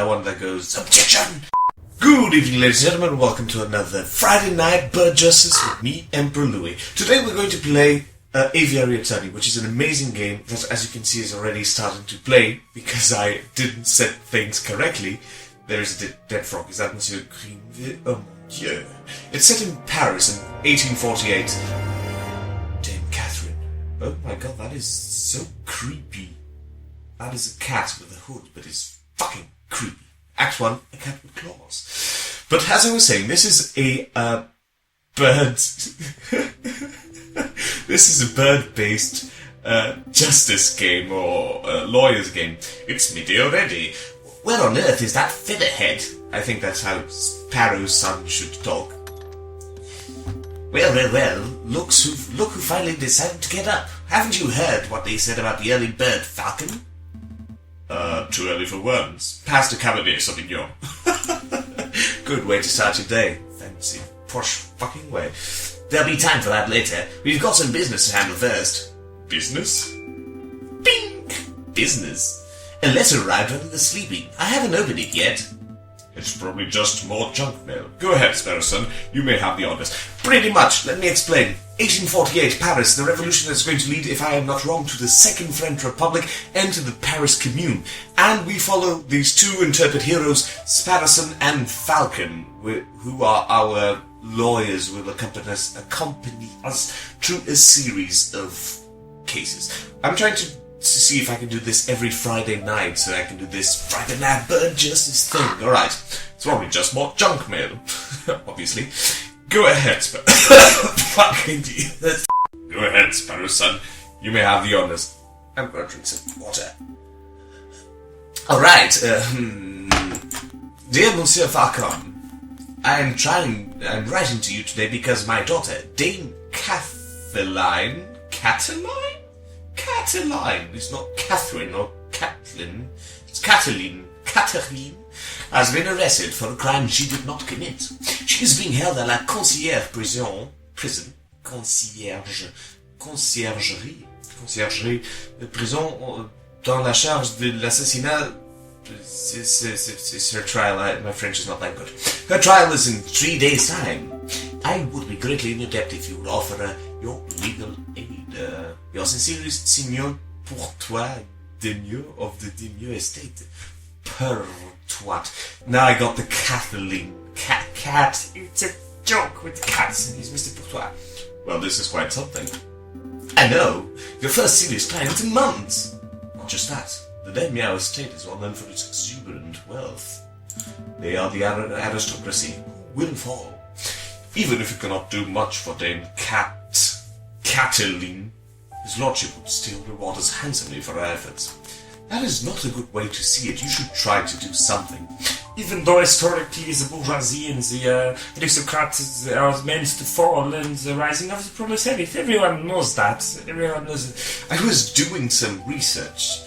that one that goes, objection! Good evening, ladies and gentlemen, welcome to another Friday Night Bird Justice with me, Emperor Louie. Today we're going to play Aviary, which is an amazing game that, as you can see, is already starting to play, because I didn't set things correctly. There is a dead frog. Is that Monsieur Greenville? Oh mon Dieu. It's set in Paris in 1848. Dame Catherine. Oh my god, that is so creepy. That is a cat with a hood, but it's fucking creepy. Act 1, a cat with claws. But as I was saying, this is a bird... this is a bird-based justice game, or lawyer's game. It's midday already. Where on earth is that featherhead? I think that's how Sparrow's son should talk. Well, look who finally decided to get up. Haven't you heard what they said about the early bird, Falcon? Too early for worms. Pass the Cabernet Sauvignon. Good way to start your day. Fancy, posh fucking way. There'll be time for that later. We've got some business to handle first. Business? Bing! Business. A letter arrived while we were sleeping. I haven't opened it yet. It's probably just more junk mail. Go ahead, Sparrowson. You may have the honors. Pretty much. Let me explain. 1848, Paris, the revolution that's going to lead, if I am not wrong, to the Second French Republic and to the Paris Commune. And we follow these two intrepid heroes, Sparrowson and Flacon, who are our lawyers, who will accompany us through a series of cases. I'm trying to see if I can do this every Friday night, so I can do this Friday Night Bird Justice thing. Alright, it's probably just more junk mail, obviously. Go ahead, fucking Jesus. Go ahead, Sparrowson. You may have the honors. I'm gonna drink some water. Alright, dear Monsieur Flacon, I'm writing to you today because my daughter, Dame Cataline, it's not Catherine or Kathleen, it's Catherine, has been arrested for a crime she did not commit. She is being held à la conciergerie, prison, dans la charge de l'assassinat. It's her trial. My French is not that good. Her trial is in 3 days' time. I would be greatly in your debt if you would offer her your legal aid. Yours sincerely, Signor Bourgeoisie Demieux of the Demieux estate. Twat. Now I got the Kathleen. Cat. It's a joke with cats, and he's Mr. Bourgeois. Well, this is quite something. I know. Your first serious client in months. Not just that. The Demieux estate is well known for its exuberant wealth. They are the aristocracy who will fall. Even if you cannot do much for Dame Cataline, his lordship would still reward us handsomely for our efforts. That is not a good way to see it. You should try to do something. Even though historically the bourgeoisie and the aristocrats are meant to fall and the rising of the proletariat, everyone knows that. Everyone knows it. I was doing some research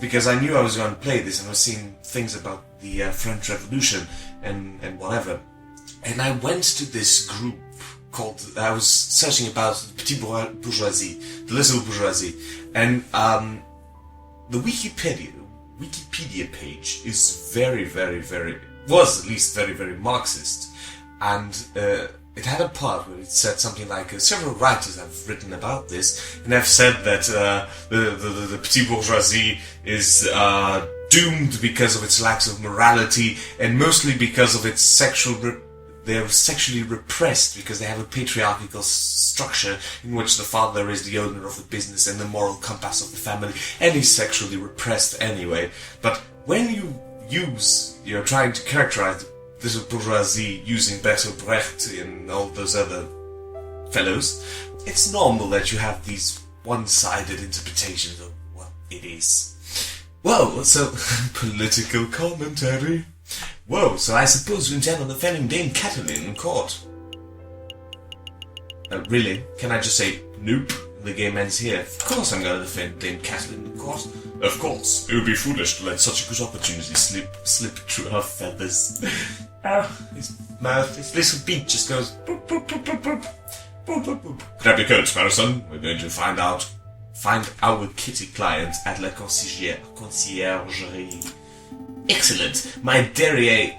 because I knew I was going to play this, and I was seeing things about the French Revolution and whatever. And I went to this group called, I was searching about the Petit Bourgeoisie, the Little Bourgeoisie, and the Wikipedia page is was at least very Marxist, and it had a part where it said something like, several writers have written about this, and have said that the Petit Bourgeoisie is doomed because of its lack of morality, and mostly because of its they're sexually repressed because they have a patriarchal structure in which the father is the owner of the business and the moral compass of the family, and he's sexually repressed anyway. But when you're trying to characterize this bourgeoisie using Bertolt Brecht and all those other fellows, it's normal that you have these one-sided interpretations of what it is. Whoa, so political commentary. Whoa, so I suppose you intend on defending Dame Cataline in court? Really? Can I just say, nope, the game ends here? Of course I'm gonna defend Dame Cataline in court. Of course, it would be foolish to let such a good opportunity slip through her feathers. His mouth, his little beak just goes boop, boop, boop, boop, boop, boop, boop, boop. Grab your coat, Sparrowson. We're going to find our kitty client at la conciergerie. Excellent. My derriere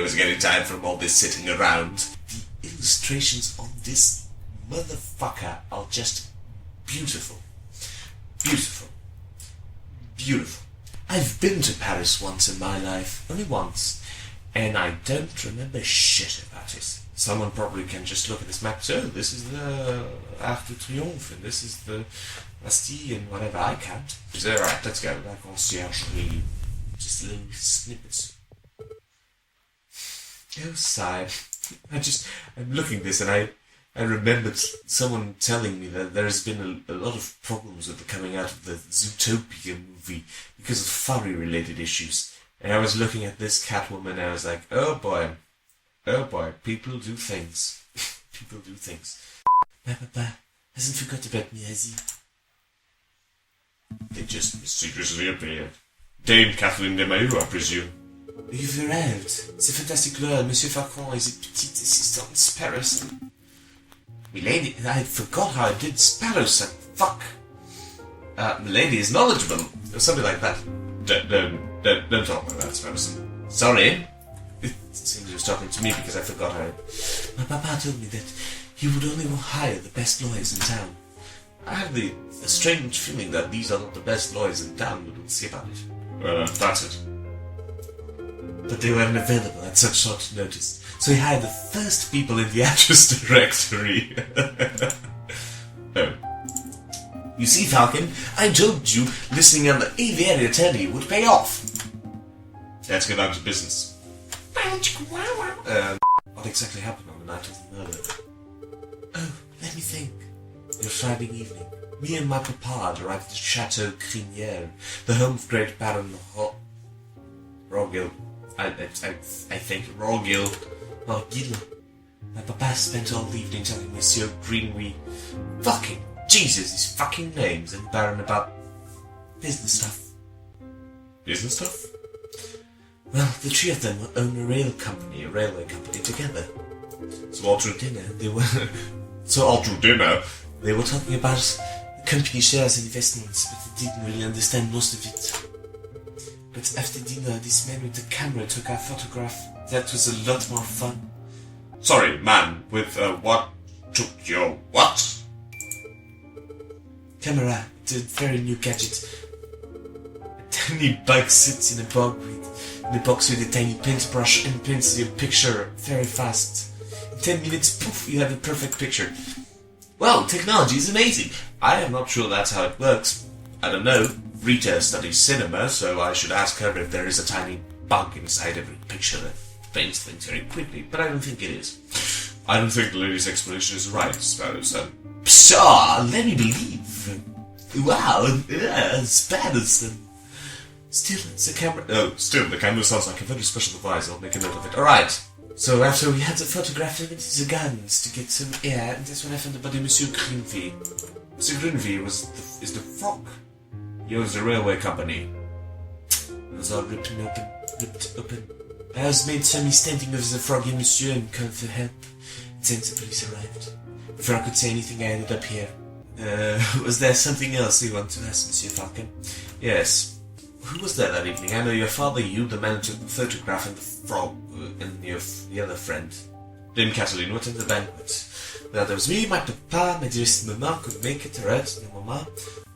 was getting tired from all this sitting around. The illustrations on this motherfucker are just beautiful. Beautiful. Beautiful. I've been to Paris once in my life, only once, and I don't remember shit about it. Someone probably can just look at this map and say, oh, this is the Arc de Triomphe, and this is the Bastille, and whatever. I can't. So, alright, let's go. La conciergerie. Just little snippets. Oh, sigh. I'm looking at this, and I remembered someone telling me that there's been a lot of problems with the coming out of the Zootopia movie because of furry-related issues. And I was looking at this Catwoman and I was like, oh boy, people do things. People do things. My papa hasn't forgot about me, has he? They just mysteriously appeared. Dame Kathleen Desmailloux, I presume. You've arrived. C'est fantastique là, Monsieur Flacon et ses petites assistants Sparrowson. Milady, I forgot how I did Sparrowson. Fuck. Milady is knowledgeable. Or something like that. Don't talk about that, Sparrowson. Sorry. It seems he was talking to me because I forgot how. My papa told me that he would only hire the best lawyers in town. I have a strange feeling that these are not the best lawyers in town, but we'll see about it. Well, that's it. But they weren't available at such short notice, so he hired the first people in the address directory. Oh. You see, Falcon, I told you listening on the Aviary attorney would pay off. Let's get down to business. What exactly happened on the night of the murder? Oh, let me think. It was Friday evening. Me and my papa arrived at the Chateau Crinière, the home of great Baron Rogil. I think Rogil. My papa spent all the evening telling Monsieur Greenway, fucking Jesus, his fucking names, and Baron about business stuff. Business stuff? Well, the three of them own a railway company together. So all through dinner, they were talking about the company shares and investments, but they didn't really understand most of it. But after dinner, this man with the camera took our photograph. That was a lot more fun. Sorry, man, with what took your what? Camera, it's a very new gadget. A tiny bug sits in a box with a tiny paintbrush and paints your picture very fast. In 10 minutes, poof, you have a perfect picture. Well, technology is amazing. I am not sure that's how it works. I don't know. Rita studies cinema, so I should ask her if there is a tiny bug inside every picture that paints things very quickly, but I don't think it is. I don't think the lady's explanation is right, Sparrowson. Pshaw, let me believe. Wow, Sparrowson. Still, the camera sounds like a very special device. I'll make a note of it. Alright. So after we had the photograph, I went to the gardens to get some air, and that's when I found the body of Monsieur Greenville. Monsieur Greenville is the frog. He owns the railway company. It was all ripped open. I was made to me standing over the froggy monsieur and called for help. And then the police arrived. Before I could say anything, I ended up here. Was there something else you want to ask, Monsieur Falcon? Yes. Who was there that evening? I know your father, you, the man who took the photograph, and the frog, and the other friend. Dame Kathleen, what in the banquet? Well, there was me, my papa, my dearest mamma could make it, right? No mamma.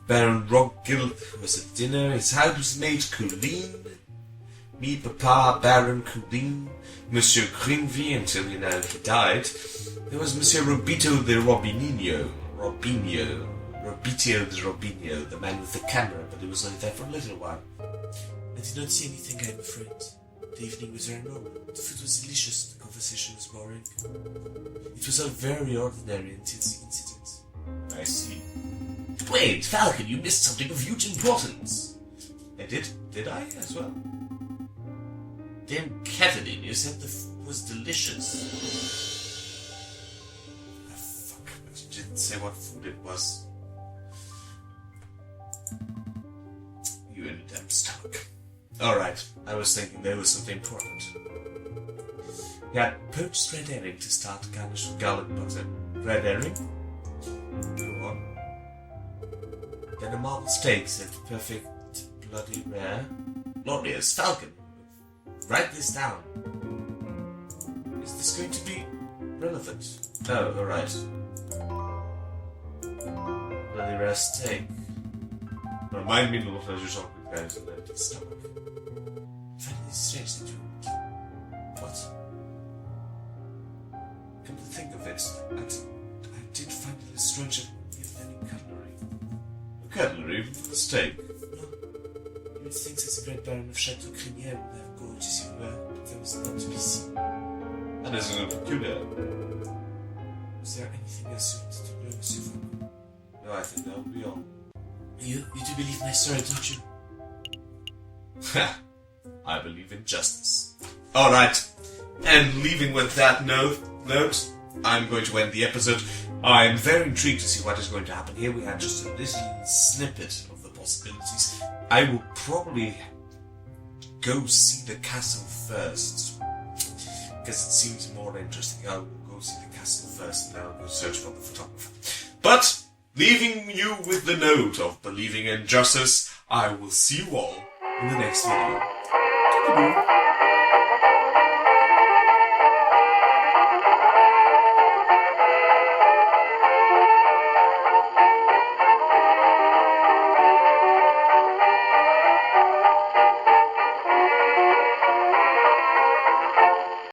Baron Rogil was at dinner, his housemaid Colleen, me, Papa, Baron Colleen, Monsieur Greenville until, he died. There was Monsieur Robito de Robinho, the man with the camera, but he was only there for a little while. I did not see anything, I'm afraid. The evening was very normal, the food was delicious, the conversation was boring. It was all very ordinary until the incident. I see. Wait, Falcon, you missed something of huge importance. I did? Did I as well? Damn, Kathleen, you said the food was delicious. Ah, fuck, but you didn't say what food it was. You in a damn stomach. Alright, I was thinking there was something important. We had poached red herring to start, garnished with garlic butter. Red herring? Go on. Then a marbled steaks and perfect bloody rare. Glorious Falcon. Write this down. Is this going to be relevant? Oh, alright. Bloody rare steak. Remind me of what I was talking about guys in the empty stomach. I find it strange that you... What? Come to think of it, I did find it strange that you have any cutlery. Cutlery for the steak? No. You would think that the Great Baron of Chateau Crinière would have gorged as you were, but that was not to be seen. That is a little peculiar. Is there anything else you wanted to know, Monsieur Falcon? No, I think that will be all. You do believe my story, don't you? Ha! I believe in justice. Alright, and leaving with that note, I'm going to end the episode. I'm very intrigued to see what is going to happen here. We had just a little snippet of the possibilities. I will probably go see the castle first, because it seems more interesting. I'll go see the castle first, and then I'll go search for the photographer. But, leaving you with the note of believing in justice, I will see you all in the next video.